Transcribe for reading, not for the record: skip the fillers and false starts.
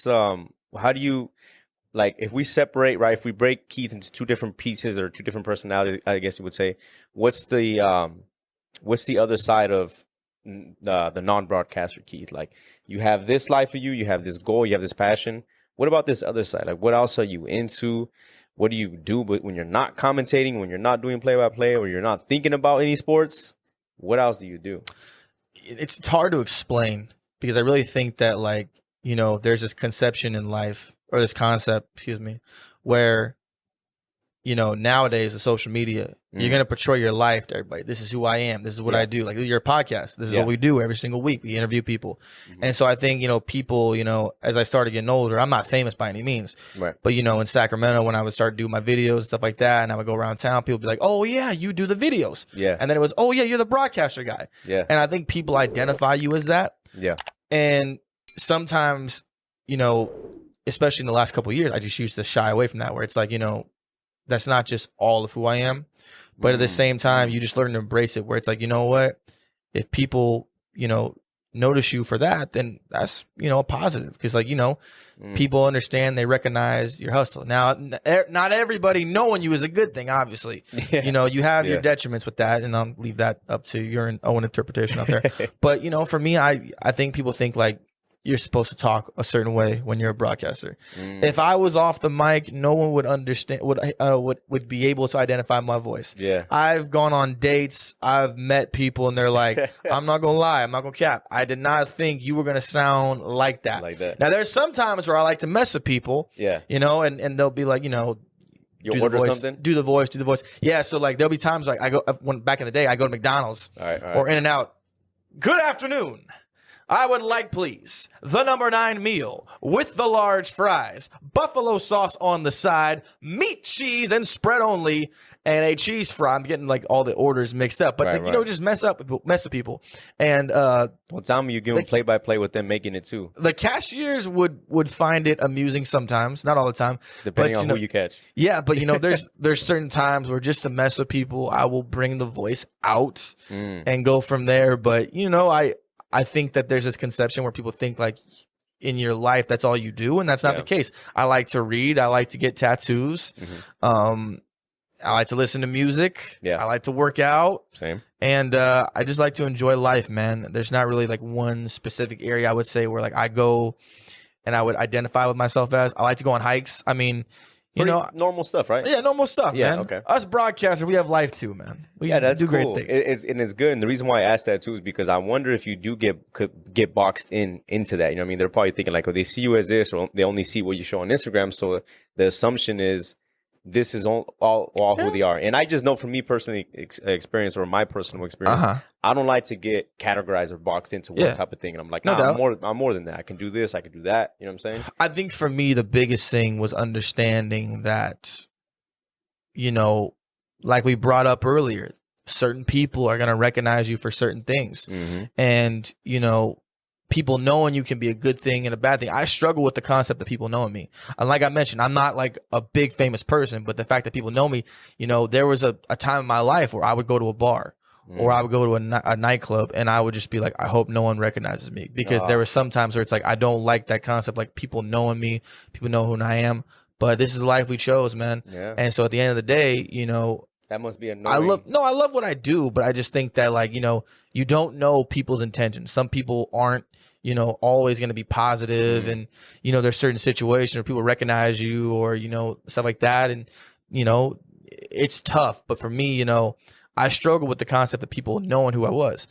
how do you, like, if we separate, right, if we break Keith into two different pieces or two different personalities, I guess you would say, what's the other side of the non-broadcaster Keith? Like, you have this life for you, you have this goal, you have this passion. What about this other side? Like, what else are you into? What do you do when you're not commentating, when you're not doing play-by-play, or you're not thinking about any sports? What else do you do? It's hard to explain because I really think that, like, you know, there's this conception in life, or this concept, excuse me, where, you know, nowadays the social media, you're going to portray your life to everybody. This is who I am. This is what I do. Like, your podcast. This is what we do every single week. We interview people. And so I think, you know, people, you know, as I started getting older, I'm not famous by any means. Right. But, you know, in Sacramento, when I would start doing my videos and stuff like that, and I would go around town, people would be like, oh, yeah, you do the videos. Yeah. And then it was, oh, yeah, you're the broadcaster guy. Yeah. And I think people identify you as that. Yeah. And sometimes, you know, especially in the last couple of years, I just used to shy away from that, where it's like, you know, that's not just all of who I am. But at the same time, you just learn to embrace it, where it's like, you know what? If people, you know, notice you for that, then that's, you know, a positive. Because, like, you know, people understand, they recognize your hustle. Now, not everybody knowing you is a good thing, obviously. You know, you have your detriments with that, and I'll leave that up to your own interpretation out there. But, you know, for me, I think people think, like, you're supposed to talk a certain way when you're a broadcaster. If I was off the mic, no one would understand, would be able to identify my voice. Yeah. I've gone on dates. I've met people, and they're like, I'm not going to lie. I'm not going to cap. I did not think you were going to sound like that. Like that. Now, there's some times where I like to mess with people, you know, and they'll be like, you know, you order something? Do the voice. Yeah, so, like, there'll be times, like, back in the day, I go to McDonald's or In-N-Out. Good afternoon. I would like, please, the number 9 meal with the large fries, buffalo sauce on the side, meat, cheese, and spread only, and a cheese fry. I'm getting, like, all the orders mixed up, but you know, just mess with people. And well, tell me, you give them play-by-play with them making it too. The cashiers would find it amusing sometimes, not all the time, depending on who you catch. Yeah, but, you know, there's certain times where, just to mess with people, I will bring the voice out and go from there. But, you know, I think that there's this conception where people think, like, in your life, that's all you do. And that's not the case. I like to read. I like to get tattoos. I like to listen to music. I like to work out. Same. And I just like to enjoy life, man. There's not really, like, one specific area, I would say, where, like, I go and I would identify with myself as. I like to go on hikes. I mean, you know, normal stuff, right? Yeah, normal stuff, man. Okay. Us broadcasters, we have life too, man. We that's do cool. great things. It's good. And the reason why I asked that too is because I wonder if you do get boxed into that. You know what I mean? They're probably thinking, like, oh, they see you as this, or they only see what you show on Instagram. So the assumption is this is all who they are. And I just know, from me personally, experience, or my personal experience, I don't like to get categorized or boxed into one type of thing. And I'm like, nah, I'm more than that. I can do this. I can do that. You know what I'm saying? I think for me, the biggest thing was understanding that, you know, like we brought up earlier, certain people are going to recognize you for certain things. And, you know, people knowing you can be a good thing and a bad thing. I struggle with the concept of people knowing me. And like I mentioned, I'm not, like, a big famous person, but the fact that people know me, you know, there was a time in my life where I would go to a bar or I would go to a nightclub, and I would just be like, I hope no one recognizes me, because there were some times where it's like, I don't like that concept, like, people knowing me, people know who I am, but this is the life we chose, man. And so at the end of the day, you know, that must be annoying. I love what I do, but I just think that, like, you know, you don't know people's intentions. Some people aren't, you know, always going to be positive, and, you know, there's certain situations where people recognize you, or, you know, stuff like that. And, you know, it's tough. But for me, you know, I struggle with the concept of people knowing who I was.